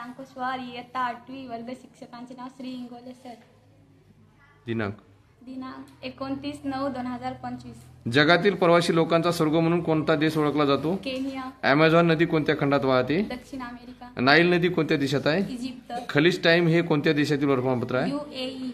दिनांक 16 इयत्ता 8वी वर्ग शिक्षकांचे नाव श्री इंगोले सर. दिनांक 29/9/2025. जगातील प्रवासी लोकांचा स्वर्ग म्हणून कोणता देश ओळखला जातो? केनिया. अमेझॉन नदी कोणत्या खंडात वाहते? दक्षिण अमेरिका. नाईल नदी कोणत्या देशात आहे? इजिप्त. खलीज टाइम हे कोणत्या देशातील वर्तमानपत्र आहे? UAE.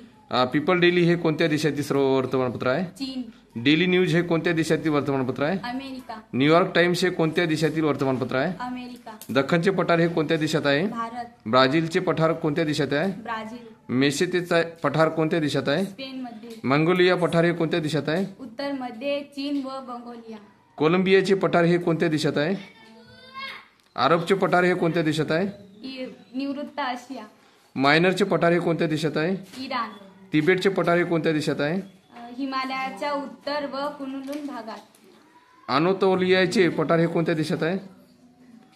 पीपल डेली हे कोणत्या देशातील सर्व वर्तमानपत्र आहे? चीन. डेली न्यूज हे कोणत्या देशातील वर्तमानपत्र आहे? अमेरिका. न्यूयॉर्क टाइम्स हे कोणत्या देशातील वर्तमानपत्र आहे? अमेरिका. दख्खनचे पठार हे कोणत्या देशात आहे? भारत. ब्राझीलचे पठार कोणत्या देशात आहे? ब्राझील. मेसेतेचा पठार कोणत्या देशात आहे? स्पेन मध्ये. मंगोलिया पठार हे कोणत्या देशात आहे? उत्तर मध्ये चीन व मंगोलिया. कोलंबियाचे पठार हे कोणत्या देशात आहे? अरबचे पठार हे कोणत्या देशात आहे? निवृत्त आशिया. मायनरचे पठार हे कोणत्या देशात आहे? इराण. तिबेटचे पठार हे कोणत्या देशात आहे? हिमालयाच्या उत्तर व कुनलुन भागात. अनोतोलियाचे पठार हे कोणत्या देशात आहे?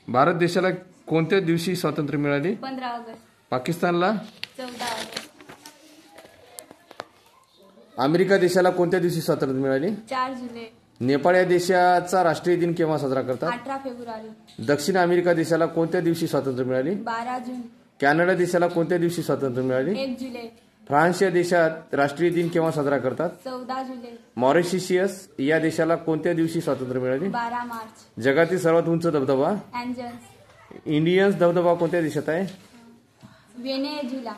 भारत देशाला कोणत्या दिवशी स्वातंत्र्य मिळाले? 15 ऑगस्ट. पाकिस्तानला? 14 ऑगस्ट. अमेरिका देशाला कोणत्या दिवशी स्वातंत्र्य मिळाले? 4 जुलै. नेपाळ या देशाचा राष्ट्रीय दिन केव्हा साजरा करतात? 18 फेब्रुवारी. दक्षिण अमेरिका देशाला कोणत्या दिवशी स्वातंत्र्य मिळाले? 12 जून. कॅनडा देशाला कोणत्या दिवशी स्वातंत्र्य मिळाले? 1 जुलै. फ्रान्स या देशात राष्ट्रीय दिन केव्हा साजरा करतात? 14 जुलै. मॉरिशियस या देशाला कोणत्या दिवशी स्वातंत्र्य मिळाले? 12 मार्च. जगातील सर्वात उंच धबधबा? एंजल्स. इंडियन्स धबधबा कोणत्या देशात आहे? व्हेनेझुला.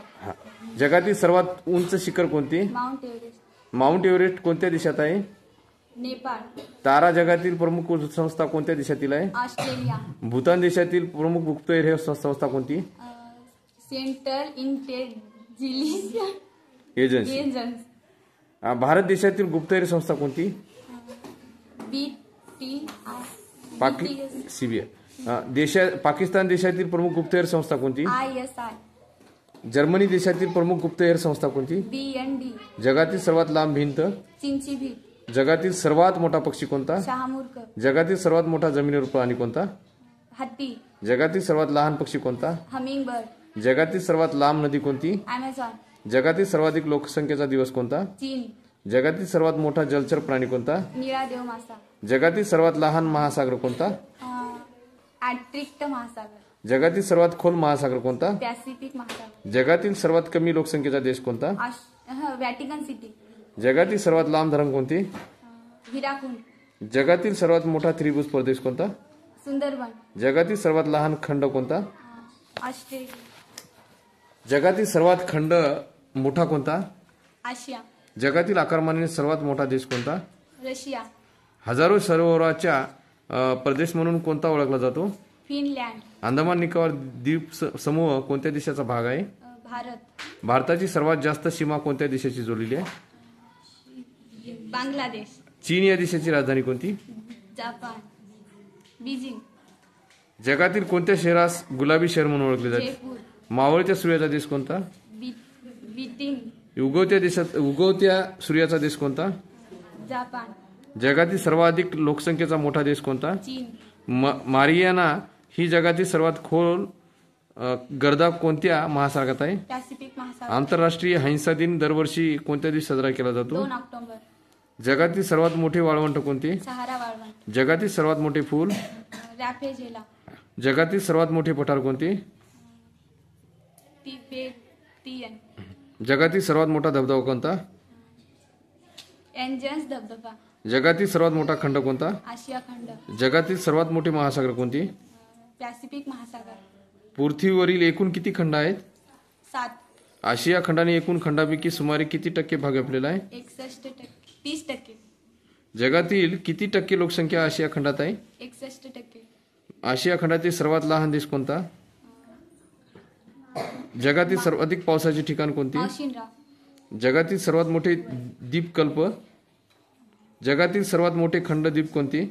जगातील सर्वात उंच शिखर कोणते? Mount Everest. माउंट एव्हरेस्ट कोणत्या देशात आहे? नेपाळ. तारा जगातील प्रमुख संस्था कोणत्या देशातील आहे? ऑस्ट्रेलिया. भूतान देशातील प्रमुख गुप्तहेर संस्था कोणती? Central intelligence agency. भारत देशातील गुप्तहेर संस्था कोणती? सीबीआय. पाकिस्तान देशातील प्रमुख गुप्तहेर संस्था कोणती? ISI. जर्मनी देशातील प्रमुख गुप्तहेर संस्था कोणती? BND. जगातील सर्वात लांब भिंत? चिंची भीत. जगातील सर्वात मोठा पक्षी कोणता? शहामूर्ख. जगातील सर्वात मोठा जमिनीवर प्राणी कोणता? हत्ती. जगातील सर्वात लहान पक्षी कोणता? हमिंगबर्ड. जगातील सर्वात लांब नदी कोणती? अमेझॉन. जगातील सर्वाधिक लोकसंख्येचा दिवस कोणता? चीन. जगातील सर्वात मोठा जलचर प्राणी कोणता? निळा देव मासा. जगातील सर्वात लहान महासागर कोणता? आर्क्टिक महासागर. जगातील सर्वात खोल महासागर कोणता? पॅसिफिक महासागर. जगातील सर्वात कमी लोकसंख्येचा देश कोणता? Vatican city. जगातील सर्वात लांब धरण कोणते? हिराकुंड. जगातील सर्वात मोठा त्रिभुज प्रदेश कोणता? सुंदरबन. जगातील सर्वात लहान खंड कोणता? ऑस्ट्रेलिया. जगातील सर्वात खंड मोठा कोणता? आशिया. जगातील आकारमानाने सर्वात मोठा देश कोणता? रशिया. हजारो सरोवराच्या प्रदेश म्हणून कोणता ओळखला जातो? फिनलँड. अंदमान निकोबार द्वीप समूह कोणत्या देशाचा भाग आहे? भारत. भारताची सर्वात जास्त सीमा कोणत्या देशाची जोडलेली आहे? बांगलादेश. चीन या देशाची राजधानी कोणती? जपान. बीजिंग. जगातील कोणत्या शहरास गुलाबी शहर म्हणून ओळखले जाते? जयपूर. मावळत्या सूर्याचा देश कोणता? बीटिंग. उगवत्या सूर्याचा देश कोणता? जपान. जगातील सर्वाधिक लोकसंख्येचा मोठा देश कोणता? चीन. मारियाना ही जगातील सर्वात खोल गर्दा कोणत्या महासागरात आहे? पॅसिफिक महासागर. आंतरराष्ट्रीय अहिंसा दिन दरवर्षी कोणत्या दिवशी साजरा केला जातो? 2 ऑक्टोबर. जगातील सर्वात मोठे वाळवंट कोणते? सहारा वाळवंट. जगातील सर्वात मोठे फूल? रॅफेजेला. जगातील सर्वात मोठे पठार कोणते? तिबेटियन. जगातील सर्वात मोठा धबधबा कोणता? एंजल्स धबधबा. जगातील सर्वात मोठा खंड कोणता? आशिया खंड. जगातील सर्वात मोठे महासागर कोणते? पॅसिफिक महासागर. पृथ्वीवरील एकूण किती खंड आहेत? 7. आशिया खंडाने एकूण खंडापैकी सुमारे किती टक्के भाग व्यापलेला आहे? 61%. 30%. जगातील किती टक्के लोकसंख्या आशिया खंडात आहे? 61%. आशिया खंडातील सर्वात लहान देश कोणता? जगातील सर्वाधिक पावसाचे ठिकाण कोणते? मावशिनराव. जगातील सर्वात मोठे द्वीपकल्प? जगातील सर्वात मोठे खंडद्वीप कोणते?